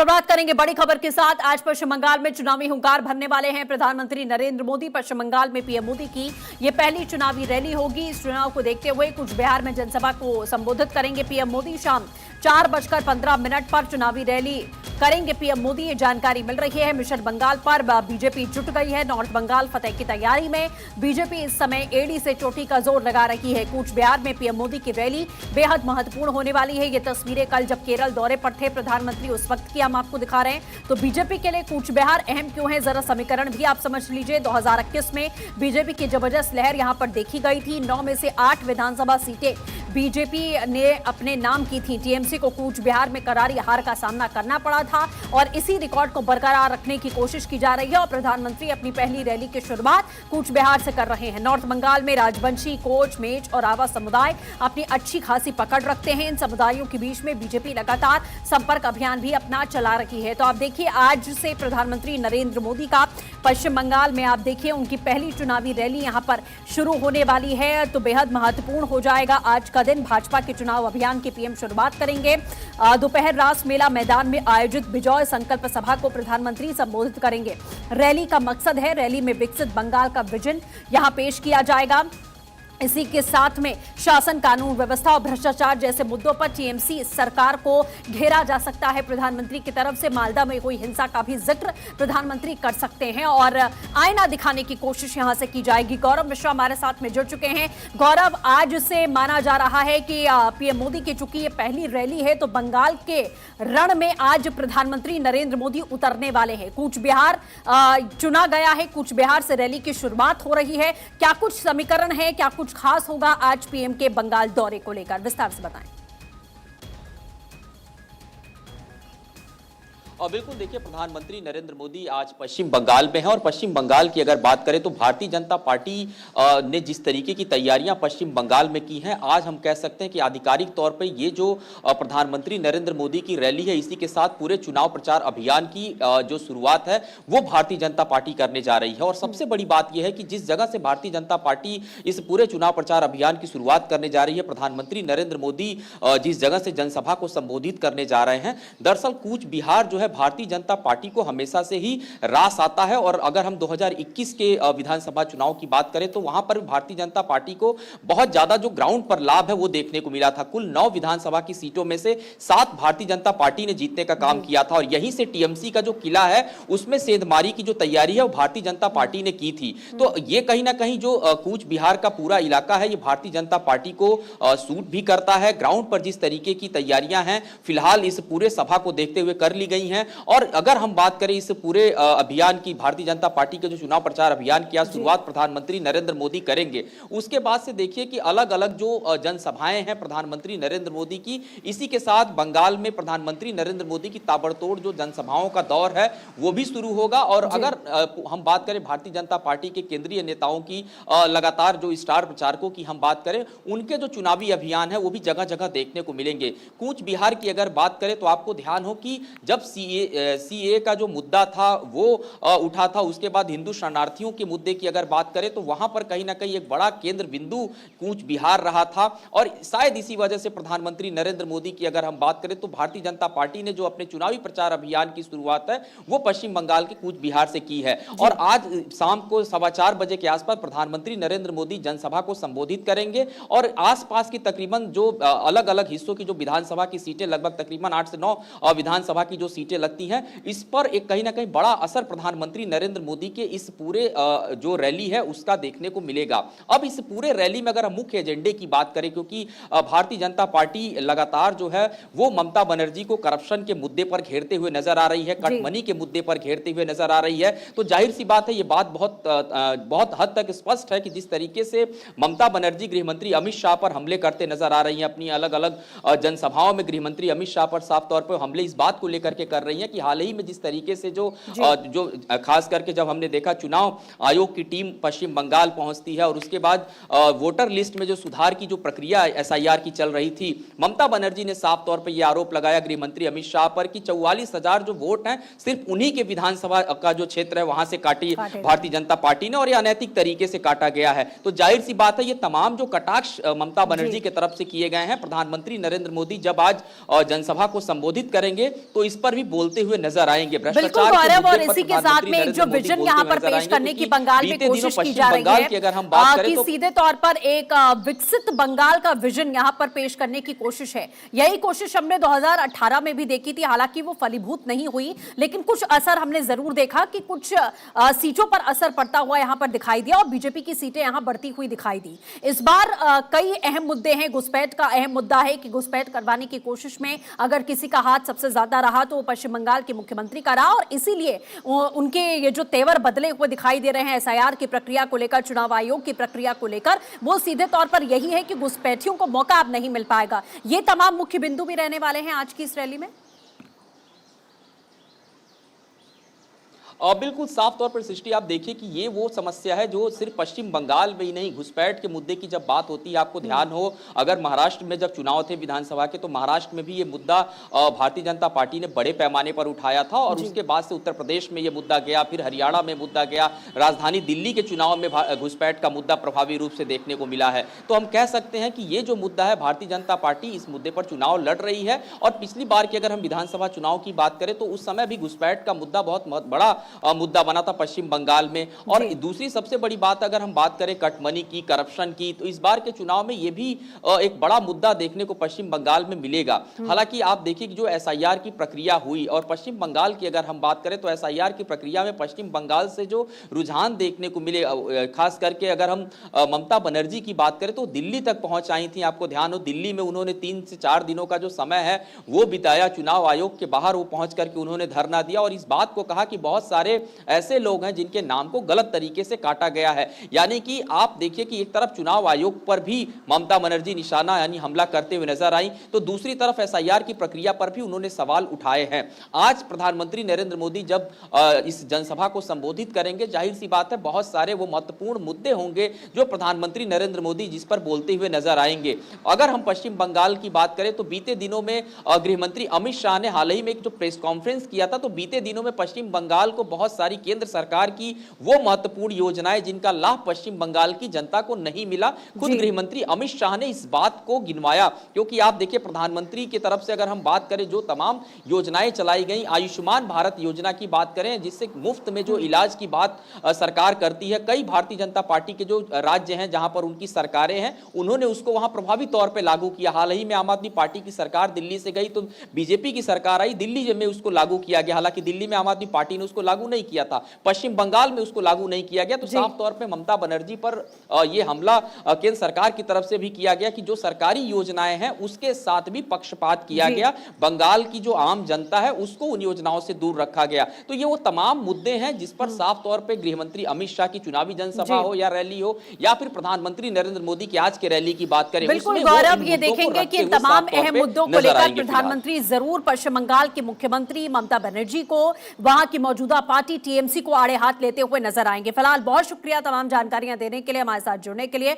शुरुआत करेंगे बड़ी खबर के साथ। आज पश्चिम बंगाल में चुनावी हुंकार भरने वाले हैं प्रधानमंत्री नरेंद्र मोदी। पश्चिम बंगाल में पीएम मोदी की ये पहली चुनावी रैली होगी। इस चुनाव को देखते हुए कुछ बिहार में जनसभा को संबोधित करेंगे पीएम मोदी। शाम 4:15 पर चुनावी रैली करेंगे पीएम मोदी, ये जानकारी मिल रही है। मिशन बंगाल पर बीजेपी जुट गई है। नॉर्थ बंगाल फतेह की तैयारी में बीजेपी इस समय एड़ी से चोटी का जोर लगा रही है। कूच बिहार में पीएम मोदी की रैली बेहद महत्वपूर्ण होने वाली है। ये तस्वीरें कल जब केरल दौरे पर थे प्रधानमंत्री, उस वक्त की हम आपको दिखा रहे हैं। तो बीजेपी के लिए कूच बिहार अहम क्यों है, जरा समीकरण भी आप समझ लीजिए। 2021 में बीजेपी की जबरदस्त लहर यहां पर देखी गई थी। 9 में से 8 विधानसभा सीटें बीजेपी ने अपने नाम की थी। टीएमसी को कूच बिहार में करारी हार का सामना करना पड़ा था और इसी रिकॉर्ड को बरकरार रखने की कोशिश की जा रही है। और प्रधानमंत्री अपनी पहली रैली की शुरुआत कूच बिहार से कर रहे हैं। नॉर्थ बंगाल में राजवंशी, कोच, मेच और आवा समुदाय अपनी अच्छी खासी पकड़ रखते हैं। इन समुदायों के बीच में बीजेपी लगातार संपर्क अभियान भी अपना चला रही है। तो आप देखिए, आज से प्रधानमंत्री नरेंद्र मोदी का पश्चिम बंगाल में आप देखिए उनकी पहली चुनावी रैली यहां पर शुरू होने वाली है। तो बेहद महत्वपूर्ण हो जाएगा आज का दिन। भाजपा के चुनाव अभियान की पीएम शुरुआत करेंगे। दोपहर रास मेला मैदान में आयोजित विजय संकल्प सभा को प्रधानमंत्री संबोधित करेंगे। रैली का मकसद है, रैली में विकसित बंगाल का विजन यहां पेश किया जाएगा। इसी के साथ में शासन, कानून व्यवस्था और भ्रष्टाचार जैसे मुद्दों पर टीएमसी सरकार को घेरा जा सकता है प्रधानमंत्री की तरफ से। मालदा में कोई हिंसा का भी जिक्र प्रधानमंत्री कर सकते हैं और आईना दिखाने की कोशिश यहां से की जाएगी। गौरव मिश्रा हमारे साथ में जुड़ चुके हैं। गौरव, आज से माना जा रहा है कि पीएम मोदी की चूंकि ये पहली रैली है तो बंगाल के रण में आज प्रधानमंत्री नरेंद्र मोदी उतरने वाले हैं। कूच बिहार चुना गया है, कूच बिहार से रैली की शुरुआत हो रही है। क्या कुछ समीकरण है, क्या कुछ खास होगा आज पीएम के बंगाल दौरे को लेकर, विस्तार से बताएं। और बिल्कुल देखिए, प्रधानमंत्री नरेंद्र मोदी आज पश्चिम बंगाल में है और पश्चिम बंगाल की अगर बात करें तो भारतीय जनता पार्टी ने जिस तरीके की तैयारियां पश्चिम बंगाल में की हैं, आज हम कह सकते हैं कि आधिकारिक तौर पे ये जो प्रधानमंत्री नरेंद्र मोदी की रैली है, इसी के साथ पूरे चुनाव प्रचार अभियान की जो शुरुआत है वो भारतीय जनता पार्टी करने जा रही है। और सबसे बड़ी बात यह है कि जिस जगह से भारतीय जनता पार्टी इस पूरे चुनाव प्रचार अभियान की शुरुआत करने जा रही है, प्रधानमंत्री नरेंद्र मोदी जिस जगह से जनसभा को संबोधित करने जा रहे हैं, दरअसल कूच बिहार जो है भारतीय जनता पार्टी को हमेशा से ही रास आता है। और अगर हम 2021 के विधानसभा चुनाव की बात करें तो वहां पर भारतीय जनता पार्टी को बहुत ज्यादा जो ग्राउंड पर लाभ है वो देखने को मिला था। कुल 9 विधानसभा की सीटों में से 7 भारतीय जनता पार्टी ने जीतने का काम किया था और यहीं से टीएमसी का जो किला है उसमें सेंधमारी की जो तैयारी है वो भारतीय जनता पार्टी ने की थी। तो ये कहीं ना कहीं जो कूच बिहार का पूरा इलाका है ये भारतीय जनता पार्टी को सूट भी करता है। ग्राउंड पर जिस तरीके की तैयारियां हैं फिलहाल इस पूरे सभा को देखते हुए कर ली गई हैं। और अगर हम बात करें इस पूरे अभियान की, भारतीय जनता पार्टी के जो चुनाव प्रचार अभियान की शुरुआत प्रधानमंत्री नरेंद्र मोदी करेंगे, उसके बाद से देखिए कि अलग अलग जो जनसभाएं हैं प्रधानमंत्री नरेंद्र मोदी की, इसी के साथ बंगाल में प्रधानमंत्री नरेंद्र मोदी की ताबड़तोड़ जो जनसभाओं का दौर है वो भी शुरू होगा। और अगर हम बात करें भारतीय जनता पार्टी के केंद्रीय नेताओं की, लगातार जो स्टार प्रचारकों की हम बात करें, उनके जो चुनावी अभियान है वो भी जगह जगह देखने को मिलेंगे। कूच बिहार की अगर बात करें तो आपको ध्यान हो कि जब सीए का जो मुद्दा था वो उठा था, उसके बाद हिंदू शरणार्थियों के मुद्दे की अगर बात करें तो वहां पर कहीं ना कहीं एक बड़ा केंद्र बिंदु कूच बिहार रहा था। और शायद इसी वजह से प्रधानमंत्री नरेंद्र मोदी की अगर हम बात करें तो भारतीय जनता पार्टी ने जो अपने चुनावी प्रचार अभियान की शुरुआत है वो पश्चिम बंगाल के कूच बिहार से की है। और आज शाम को 4:15 बजे के आसपास प्रधानमंत्री नरेंद्र मोदी जनसभा को संबोधित करेंगे और आसपास की तकरीबन जो अलग अलग हिस्सों की जो विधानसभा की सीटें, लगभग तकरीबन 8 से 9 विधानसभा की जो सीटें लगती हैं, इस पर एक कहीं ना कहीं बड़ा असर प्रधानमंत्री नरेंद्र मोदी के इस पूरे जो रैली है उसका देखने को मिलेगा। अब इस पूरे रैली में अगर हम मुख्य एजेंडे की बात करें, क्योंकि भारतीय जनता पार्टी लगातार जो है वो ममता बनर्जी को करप्शन के मुद्दे पर घेरते हुए नजर आ रही है, कट मनी के मुद्दे पर घेरते हुए नजर आ रही है। तो जाहिर सी बात है, ये बात बहुत हद तक स्पष्ट है कि जिस तरीके से ममता बनर्जी गृहमंत्री अमित शाह पर हमले करते नजर आ रही है, अपनी अलग अलग जनसभाओं में गृहमंत्री अमित शाह पर साफ तौर पर हमले इस बात को लेकर के कर रही है कि हाल ही में जिस तरीके से जो खास करके जब हमने देखा चुनाव आयोग की टीम पश्चिम बंगाल पहुंचती है और उसके बाद वोटर लिस्ट में जो सुधार की जो प्रक्रिया एसआईआर की चल रही थी, ममता बनर्जी ने साफ तौर पर यह आरोप लगाया गृहमंत्री अमित शाह पर कि 44,000 जो वोट हैं सिर्फ उन्हीं के विधानसभा का जो क्षेत्र है वहां से काटी भारतीय जनता पार्टी ने और यह अनैतिक तरीके से काटा गया है। तो जाहिर सी बात है, ये तमाम जो कटाक्ष ममता बनर्जी की तरफ से किए गए हैं, प्रधानमंत्री नरेंद्र मोदी जब आज जनसभा को संबोधित करेंगे तो इस पर भी बोलते हुए नजर आएंगे। बिल्कुल भ्रष्टाचार के गौरव, और मुद्दे पर इसी के साथ प्रधानमंत्री में नरेंद्र जो मोदी विजन बोलते यहाँ हुए पर नजर पेश आएंगे, करने की क्योंकि बंगाल में बीते दिनों कोशिश की पश्चिम जा रही बंगाल है की अगर हम बात करें कि तो सीधे तौर पर एक विकसित बंगाल का विजन यहाँ पर पेश करने की कोशिश है। यही कोशिश हमने 2018 में भी देखी थी, हालांकि वो फलीभूत नहीं हुई, लेकिन कुछ असर हमने जरूर देखा कि कुछ सीटों पर असर पड़ता हुआ यहाँ पर दिखाई दिया और बीजेपी की सीटें यहाँ बढ़ती हुई दिखाई दी। इस बार कई अहम मुद्दे हैं। घुसपैठ का अहम मुद्दा है कि घुसपैठ करवाने की कोशिश में अगर किसी का हाथ सबसे ज्यादा रहा तो वो पश्चिम बंगाल के मुख्यमंत्री का रहा, और इसीलिए उनके ये जो तेवर बदले हुए दिखाई दे रहे हैं एसआईआर की प्रक्रिया को लेकर, चुनाव आयोग की प्रक्रिया को लेकर, वो सीधे तौर पर यही है कि घुसपैठियों को मौका अब नहीं मिल पाएगा। ये तमाम मुख्य बिंदु भी रहने वाले हैं आज की इस रैली में। बिल्कुल साफ तौर पर सृष्टि आप देखिए कि ये वो समस्या है जो सिर्फ पश्चिम बंगाल में ही नहीं, घुसपैठ के मुद्दे की जब बात होती है, आपको ध्यान हो अगर महाराष्ट्र में जब चुनाव थे विधानसभा के, तो महाराष्ट्र में भी ये मुद्दा भारतीय जनता पार्टी ने बड़े पैमाने पर उठाया था और उसके बाद से उत्तर प्रदेश में ये मुद्दा गया, फिर हरियाणा में मुद्दा गया, राजधानी दिल्ली के चुनाव में घुसपैठ का मुद्दा प्रभावी रूप से देखने को मिला है। तो हम कह सकते हैं कि ये जो मुद्दा है, भारतीय जनता पार्टी इस मुद्दे पर चुनाव लड़ रही है। और पिछली बार की अगर हम विधानसभा चुनाव की बात करें तो उस समय भी घुसपैठ का मुद्दा बहुत बड़ा मुद्दा बना था पश्चिम बंगाल में। और दूसरी सबसे बड़ी बात अगर हम बात करें कटमनी की, करप्शन की, तो इस बार के चुनाव में यह भी एक बड़ा मुद्दा देखने को पश्चिम बंगाल में मिलेगा। हालांकि आप देखिए कि जो एसआईआर की प्रक्रिया हुई, और पश्चिम बंगाल की अगर हम बात करें तो एसआईआर की प्रक्रिया में पश्चिम बंगाल से जो रुझान देखने को मिले, खास करके अगर हम ममता बनर्जी की बात करें तो दिल्ली तक पहुंच आई थी। आपको ध्यान हो दिल्ली में उन्होंने 3 से 4 दिनों का जो समय है वो बिताया, चुनाव आयोग के बाहर वो पहुंच करके उन्होंने धरना दिया और इस बात को कहा कि बहुत सारे ऐसे लोग हैं जिनके नाम को गलत तरीके से काटा गया है। यानी कि आप देखिए कि एक तरफ चुनाव आयोग पर भी ममता बनर्जी निशाना यानी हमला करते हुए नजर आई, तो दूसरी तरफ एसआईआर की प्रक्रिया पर भी उन्होंने सवाल उठाए हैं। आज प्रधानमंत्री नरेंद्र मोदी जब इस जनसभा को संबोधित करेंगे, जाहिर सी बात है बहुत सारे वो महत्वपूर्ण मुद्दे होंगे जो प्रधानमंत्री नरेंद्र मोदी जिस पर बोलते हुए नजर आएंगे। अगर हम पश्चिम बंगाल की बात करें तो बीते दिनों में गृह मंत्री अमित शाह ने हाल ही में एक जो प्रेस कॉन्फ्रेंस किया था, तो बीते दिनों में पश्चिम बंगाल को बहुत सारी केंद्र सरकार की वो महत्वपूर्ण योजनाएं जिनका लाभ पश्चिम बंगाल की जनता को नहीं मिला, खुद गृह मंत्री अमित शाह ने इस बात को गिनवाया। क्योंकि आप देखिए प्रधानमंत्री की तरफ से अगर हम बात करें जो तमाम योजनाएं चलाई गई, आयुष्मान भारत योजना की बात करें जिससे मुफ्त में जो इलाज की बात सरकार करती है, कई भारतीय जनता पार्टी के जो राज्य हैं जहां पर उनकी सरकारें हैं उन्होंने उसको वहां प्रभावी तौर पर लागू किया। हाल ही में आम आदमी पार्टी की सरकार दिल्ली से गई तो बीजेपी की सरकार आई, दिल्ली में उसको लागू किया गया। हालांकि दिल्ली में आम आदमी पार्टी ने उसको लागू नहीं किया था, पश्चिम बंगाल में उसको लागू नहीं किया गया। तो साफ तौर पे ममता बनर्जी पर यह हमला केंद्र सरकार की तरफ से भी किया गया कि जो सरकारी योजनाएं हैं उसके साथ भी पक्षपात किया गया, बंगाल की जो आम जनता है उसको उन योजनाओं से दूर रखा गया। तो ये वो तमाम मुद्दे हैं जिस पर साफ तौर पे गृह मंत्री अमित शाह की चुनावी जनसभा हो या रैली हो या फिर प्रधानमंत्री नरेंद्र मोदी की आज के रैली की बात करें, बिल्कुल गौरव, ये देखेंगे कि इन तमाम अहम मुद्दों को लेकर प्रधानमंत्री जरूर पश्चिम बंगाल के मुख्यमंत्री ममता बनर्जी को, वहां की मौजूदा पार्टी टीएमसी को आड़े हाथ लेते हुए नजर आएंगे। फिलहाल बहुत शुक्रिया तमाम जानकारियां देने के लिए, हमारे साथ जुड़ने के लिए।